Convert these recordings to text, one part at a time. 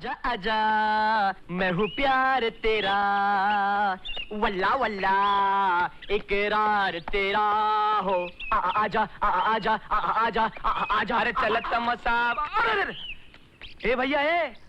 आजा आजा मैं हूँ प्यार तेरा, वल्ला वल्ला इकरार तेरा हो। आजा आजा आजा आजा। अरे चल तमसा। ए भैया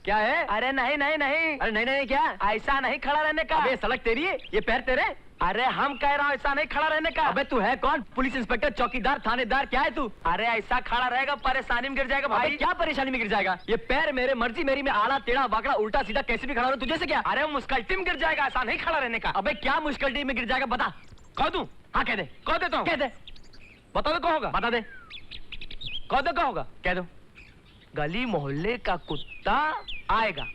क्या है? अरे नहीं नहीं नहीं। अरे नहीं नहीं क्या? ऐसा नहीं खड़ा रहने का। अबे सड़क तेरी है, ये पैर तेरे। अरे हम कह रहा हूँ ऐसा नहीं खड़ा रहने का। अबे तू है कौन? पुलिस इंस्पेक्टर, चौकीदार, थानेदार, क्या है तू? अरे ऐसा खड़ा रहेगा परेशानी में गिर जाएगा भाई। क्या परेशानी में गिर जाएगा? ये पैर मेरे, मर्जी मेरी, में आड़ा टेढ़ा बाकड़ा उल्टा सीधा कैसे भी खड़ा हो, तुझे से क्या? अरे मुश्किल में गिर जाएगा, ऐसा नहीं खड़ा रहने का। अबे क्या मुश्किल में गिर जाएगा बता। कह दूं? हाँ कह दे। कह देता हूँ। कह दे। बता दो क्या होगा? बता दे। कह दो क्या होगा? कह दो। गली मोहल्ले का कुत्ता आएगा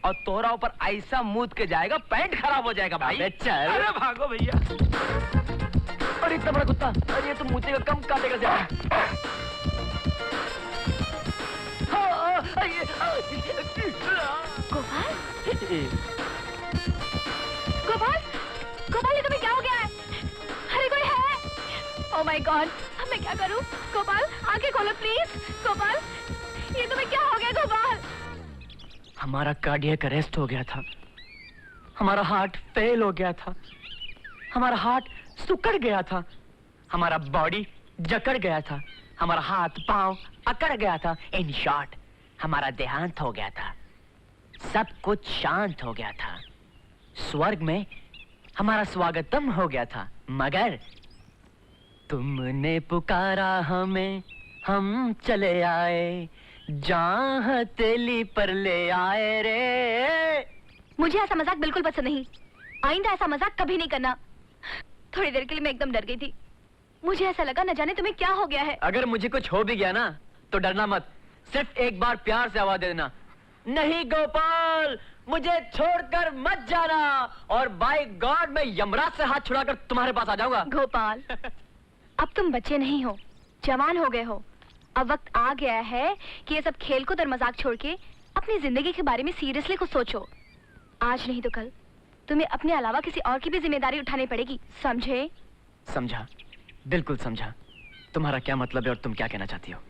और तोरा ऊपर ऐसा मूद के जाएगा, पैंट खराब हो जाएगा भाई। चल। अरे भागो भैया। और इतना बड़ा कुत्ता, अरे ये तो मुझे कम काटेगा ज्यादा। गोपाल, गोपाल, गोपाल ये तुम्हें क्या हो गया है? अरे कोई है? ओह माय गॉड, अब मैं क्या करूं? गोपाल आंखें खोलो प्लीज। गोपाल ये तुम्हें क्या हो गया गोपाल? हमारा कार्डियक अरेस्ट हो गया था, हमारा हार्ट फेल हो गया था, हमारा हार्ट सुकड़ गया था, हमारा बॉडी जकड़ गया था, हमारा हाथ पांव अकड़ गया था। इन शॉर्ट हमारा देहांत हो गया था, सब कुछ शांत हो गया था, स्वर्ग में हमारा स्वागतम हो गया था। मगर तुमने पुकारा हमें, हम चले आए, जहाँ हथेली पर ले आए रे। मुझे ऐसा मजाक बिल्कुल पसंद नहीं, आइंदा ऐसा मजाक कभी नहीं करना। थोड़ी देर के लिए मैं एकदम डर गई थी, मुझे ऐसा लगा न जाने तुम्हें क्या हो गया है। अगर मुझे कुछ हो भी गया ना तो डरना मत, सिर्फ एक बार प्यार से आवाज दे देना, नहीं गोपाल मुझे छोड़कर मत जाना, और बाय गॉड मैं यमराज से हाथ छुड़ाकर तुम्हारे पास आ जाऊंगा। गोपाल अब तुम बच्चे नहीं हो, जवान हो गए हो। अब वक्त आ गया है कि ये सब खेल कूद और मजाक छोड़ के अपनी जिंदगी के बारे में सीरियसली कुछ सोचो। आज नहीं तो कल तुम्हें अपने अलावा किसी और की भी जिम्मेदारी उठानी पड़ेगी, समझे? समझा, बिल्कुल समझा। तुम्हारा क्या मतलब है और तुम क्या कहना चाहती हो?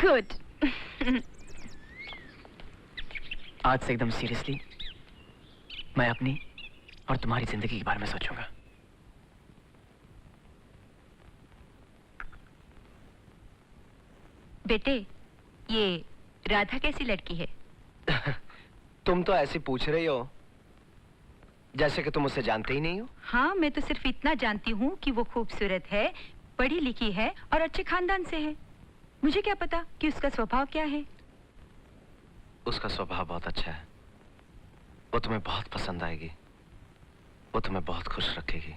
गुड। आज से एकदम सीरियसली मैं अपनी और तुम्हारी जिंदगी के बारे में सोचूंगा। बेटे, ये राधा कैसी लड़की है? तुम तो ऐसे पूछ रही हो जैसे कि तुम उसे जानते ही नहीं हो। हाँ, मैं तो सिर्फ इतना जानती हूँ कि वो खूबसूरत है, पढ़ी लिखी है और अच्छे खानदान से है। मुझे क्या पता कि उसका स्वभाव क्या है। उसका स्वभाव बहुत अच्छा है, वो तुम्हें बहुत पसंद आएगी, वो तुम्हें बहुत खुश रखेगी।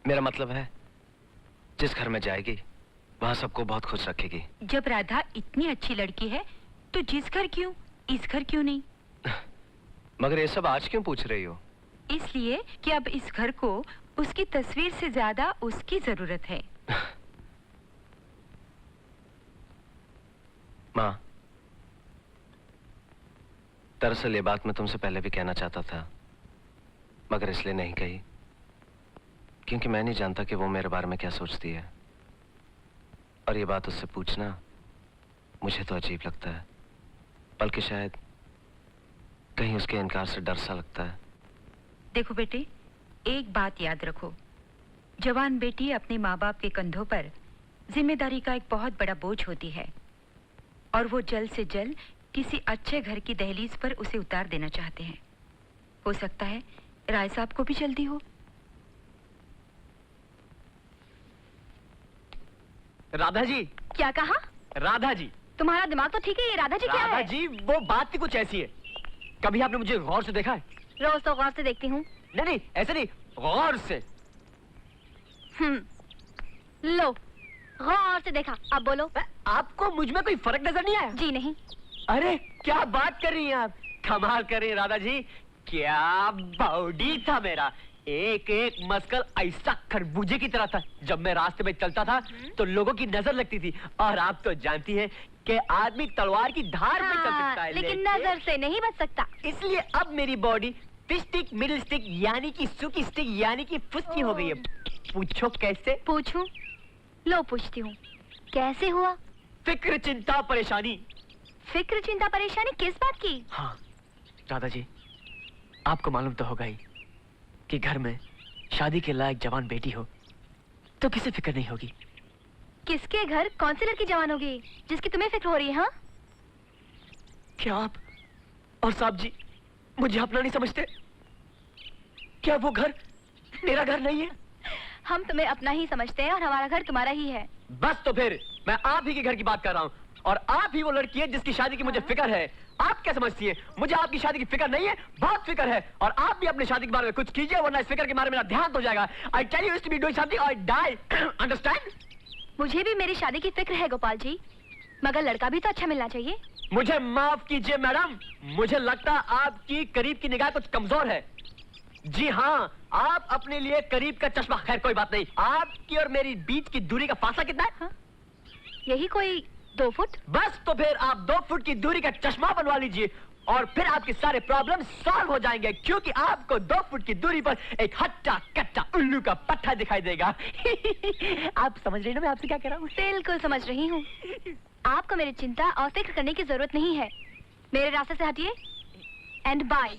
मेरा मतलब है जिस घर में जाएगी वहां सबको बहुत खुश रखेगी। जब राधा इतनी अच्छी लड़की है तो जिस घर क्यों, इस घर क्यों नहीं? मगर ये सब आज क्यों पूछ रही हो? इसलिए कि अब इस घर को उसकी तस्वीर से ज्यादा उसकी जरूरत है। माँ, दरअसल ये बात मैं तुमसे पहले भी कहना चाहता था, मगर इसलिए नहीं कही क्योंकि मैं नहीं जानता कि वो मेरे बारे में क्या सोचती है, और ये बात उससे पूछना मुझे तो अजीब लगता है, बल्कि शायद कहीं उसके इनकार से डर सा लगता है। देखो बेटे, एक बात याद रखो, जवान बेटी अपने माँ बाप के कंधों पर जिम्मेदारी का एक बहुत बड़ा बोझ होती है, और वो जल्द से जल्द किसी अच्छे घर की दहलीज पर उसे उतार देना चाहते हैं। हो सकता है राय साहब को भी जल्दी हो। राधा जी। क्या कहा? राधा जी। तुम्हारा दिमाग तो ठीक है, ये राधा जी क्या है? राधा जी वो बात ही कुछ ऐसी है, कभी आपने मुझे गौर से देखा है? रोज तो गौर से देखती हूँ। नहीं नहीं ऐसे नहीं, गौर से। लो गौर से देखा, अब बोलो। आपको मुझ में कोई फर्क नजर नहीं आया? जी नहीं। अरे क्या बात कर रही हैं आप, कमाल कर रही हैं राधा जी, क्या बॉडी था मेरा, एक एक मस्कल ऐसा खरबूजे की तरह था। जब मैं रास्ते में चलता था तो लोगों की नजर लगती थी, और आप तो जानती हैं कि आदमी तलवार की धार पे चल सकता है, लेकिन नजर से नहीं बच सकता। इसलिए अब मेरी बॉडी स्टिक, मिडिल स्टिक यानी कि सुकी स्टिक यानी कि फुस्की हो गई है। पूछो कैसे? पूछूं? लो पूछती हूँ, कैसे हुआ? फिक्र, चिंता, परेशानी, फिक्र चिंता परेशानी किस बात की? हाँ दादाजी, आपको मालूम तो होगा ही कि घर में शादी के लायक जवान बेटी हो तो किसे फिक्र नहीं होगी। किसके घर कौन सी लड़की जवान होगी जिसकी तुम्हें फिक्र हो रही है? हाँ, क्या आप और साहब जी मुझे अपना नहीं समझते? क्या वो घर मेरा घर नहीं है? हम तुम्हें अपना ही समझते हैं और हमारा घर तुम्हारा ही है। बस तो फिर मैं आप ही के घर की बात कर रहा हूँ और आप ही वो लड़की है जिसकी शादी की मुझे फिक्र है। आप क्या समझती हैं? मुझे आपकी शादी की फिक्र नहीं है, बहुत फिक्र है। और आप भी अपनी शादी के बारे में कुछ कीजिए वरना इस फिक्र के बारे में मेरा ध्यान हो जाएगा। I tell you to be doing something or I die. Understand? मुझे भी मेरी शादी की फिक्र है गोपाल जी, मगर लड़का भी तो अच्छा मिलना चाहिए। मुझे माफ कीजिए मैडम, मुझे लगता आपकी करीब की निगाह कुछ कमजोर है। जी हाँ, आप अपने लिए करीब का चश्मा, खैर कोई बात नहीं। आपकी और मेरी बीच की दूरी का फासला कितना है? हाँ? यही कोई 2 फुट। बस तो फिर आप 2 फुट की दूरी का चश्मा बनवा लीजिए और फिर आपके सारे प्रॉब्लम सॉल्व हो जाएंगे, क्योंकि आपको 2 फुट की दूरी पर एक हट्टा कट्टा उल्लू का पट्टा दिखाई देगा। आप समझ रही ना मैं आपसे क्या कह रहा हूँ? बिल्कुल समझ रही हूँ। आपको मेरी चिंता और फिक्र करने की जरूरत नहीं है। मेरे रास्ते से हटिए एंड बाय।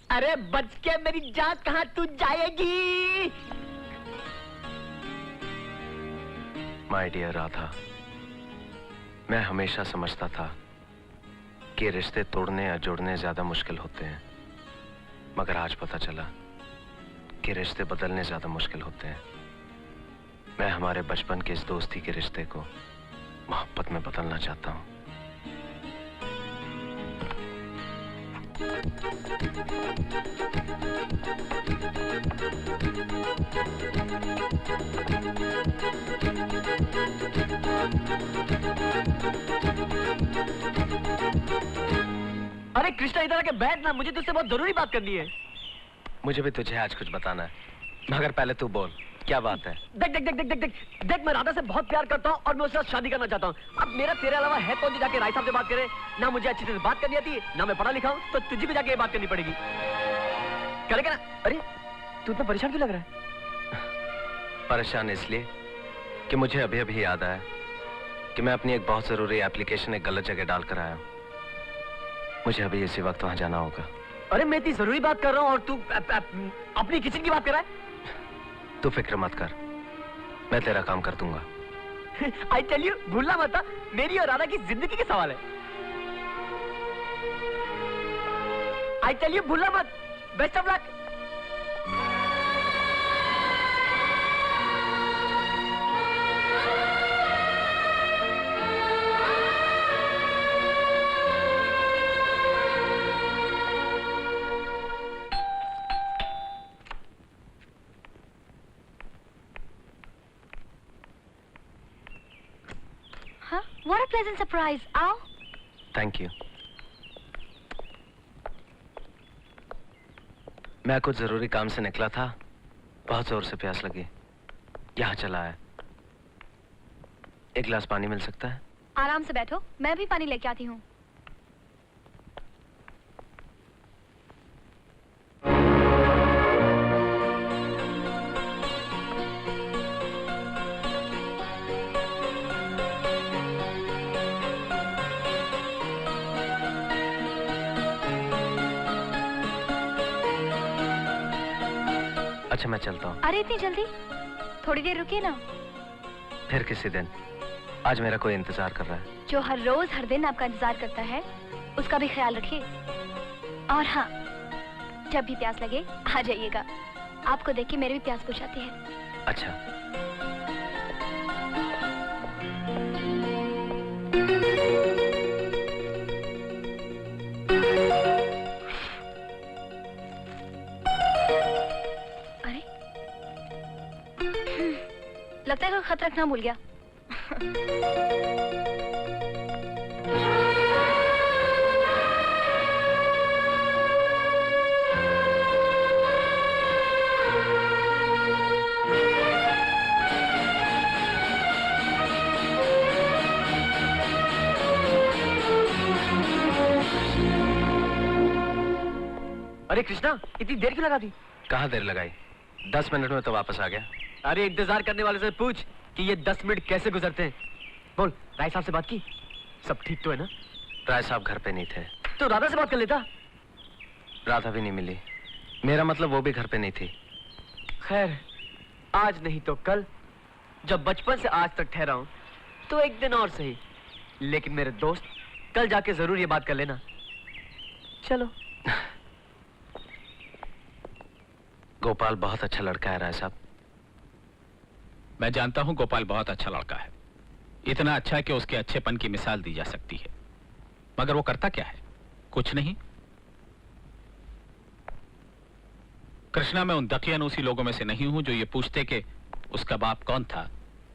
अरे बच के मेरी जान, कहाँ तू जाएगी? माय डियर राधा, मैं हमेशा समझता था कि रिश्ते तोड़ने या जोड़ने ज्यादा मुश्किल होते हैं, मगर आज पता चला कि रिश्ते बदलने ज्यादा मुश्किल होते हैं। मैं हमारे बचपन के इस दोस्ती के रिश्ते को मोहब्बत में बदलना चाहता हूँ। अरे कृष्णा इधर आके बैठ ना, मुझे तुझसे बहुत जरूरी बात करनी है। मुझे भी तुझे आज कुछ बताना है, मगर पहले तू बोल, क्या बात है? देख देख देख देख देख देख देख, मैं राधा से बहुत प्यार करता हूँ और मैं उसके साथ शादी करना चाहता हूँ। अब मेरा तेरे अलावा है कौन जो जाके राय साहब से बात करे? ना मुझे अच्छी तरह बात करनी आती है, ना मैं पढ़ा लिखा हूँ, तो तुझे भी जाके ये बात करनी पड़ेगी। करेगा ना? अरे तू इतना परेशान क्यों लग रहा है? परेशान इसलिए कि मुझे अभी अभी याद आया कि मैं अपनी एक बहुत जरूरी एप्लीकेशन एक गलत जगह डाल कर आया हूँ। मुझे अभी इसी वक्त वहां जाना होगा। अरे मैं इतनी जरूरी बात कर रहा हूँ और तू अपनी किचन की बात कर रहा है। तू फिक्र मत कर, मैं तेरा काम कर दूंगा। I tell you, भूलना मत, मेरी और राधा की जिंदगी के सवाल है। I tell you, भूलना मत। Best of luck. हाँ? What a pleasant surprise. आओ। Thank you. मैं कुछ जरूरी काम से निकला था, बहुत जोर से प्यास लगी, यहाँ चला आया। एक गिलास पानी मिल सकता है? आराम से बैठो, मैं भी पानी लेके आती हूँ। अच्छा मैं चलता हूँ। अरे इतनी जल्दी? थोड़ी देर रुकिए ना। फिर किसी दिन, आज मेरा कोई इंतजार कर रहा है। जो हर रोज हर दिन आपका इंतजार करता है उसका भी ख्याल रखिए। और हाँ, जब भी प्यास लगे आ जाइएगा। आपको देख के मेरी भी प्यास बुझ जाती है। अच्छा। अरे लगता है कोई खत रखना भूल गया। अरे कृष्णा, इतनी देर क्यों लगा दी? कहाँ देर लगाई, 10 मिनट में तो वापस आ गया। अरे इंतजार करने वाले से पूछ कि ये 10 मिनट कैसे गुजरते हैं। बोल, राय साहब से बात की? सब ठीक तो है ना? राय साहब घर पे नहीं थे। तो राधा से बात कर लेता। राधा भी नहीं मिली। मेरा मतलब वो भी घर पे नहीं थी। खैर, आज नहीं तो कल, जब बचपन से आज तक ठहरा हूं, तो एक दिन और सही, लेकिन मेरे दोस्त कल जाके जरूर ये बात कर लेना। चलो। गोपाल बहुत अच्छा लड़का है राय साहब। मैं जानता हूं गोपाल बहुत अच्छा लड़का है, इतना अच्छा है कि उसके अच्छेपन की मिसाल दी जा सकती है, मगर वो करता क्या है? कुछ नहीं। कृष्णा, मैं उन दकियानूसी लोगों में से नहीं हूं जो ये पूछते कि उसका बाप कौन था,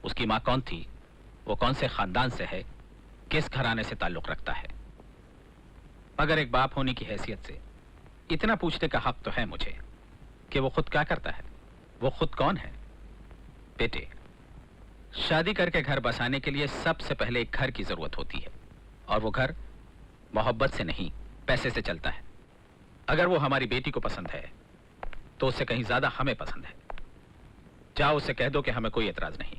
उसकी मां कौन थी, वो कौन से खानदान से है, किस घराने से ताल्लुक रखता है। मगर एक बाप होने की हैसियत से इतना पूछने का हक तो है मुझे कि वो खुद क्या करता है, वो खुद कौन है। बेटे, शादी करके घर बसाने के लिए सबसे पहले एक घर की जरूरत होती है, और वो घर मोहब्बत से नहीं, पैसे से चलता है। अगर वो हमारी बेटी को पसंद है तो उससे कहीं ज्यादा हमें पसंद है। जाओ उससे कह दो कि हमें कोई एतराज नहीं।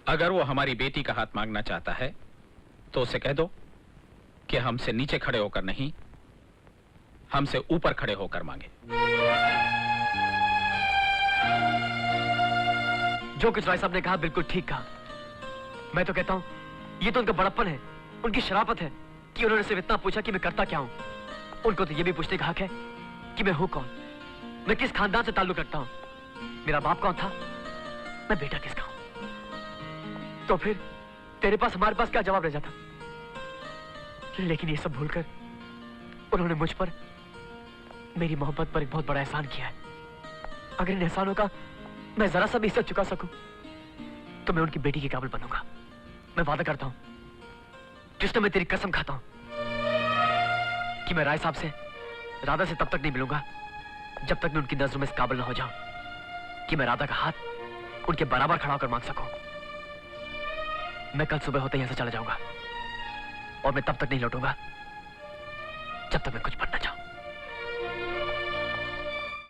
अगर वो हमारी बेटी का हाथ मांगना चाहता है तो उसे कह दो कि हमसे नीचे खड़े होकर नहीं, हमसे ऊपर खड़े होकर मांगे। जो कुछ राय साहब ने कहा बिल्कुल ठीक कहा। मैं तो कहता हूं ये तो उनका बड़प्पन है, उनकी शराफत है कि उन्होंने सिर्फ इतना पूछा कि मैं करता क्या हूं। उनको तो ये भी पूछने का हक है कि मैं हूं कौन, मैं किस खानदान से ताल्लुक रखता हूं, मेरा बाप कौन था, मैं बेटा किसका हूं। तो फिर तेरे पास हमारे पास क्या जवाब रह जाता? लेकिन ये सब भूलकर उन्होंने मुझ पर, मेरी मोहब्बत पर एक बहुत बड़ा एहसान किया है। अगर इन एहसानों का मैं जरा सा भी हिस्सा चुका सकूं तो मैं उनकी बेटी के काबिल बनूंगा। मैं वादा करता हूं, जिसने मैं तेरी कसम खाता हूं कि मैं राय साहब से, राधा से तब तक नहीं मिलूंगा जब तक मैं उनकी नजरों में इस काबिल ना हो जाऊं कि मैं राधा का हाथ उनके बराबर खड़ा होकर मांग सकूं। मैं कल सुबह होते यहां से चला जाऊंगा और मैं तब तक नहीं लौटूंगा जब तक मैं कुछ बनना चाहूं।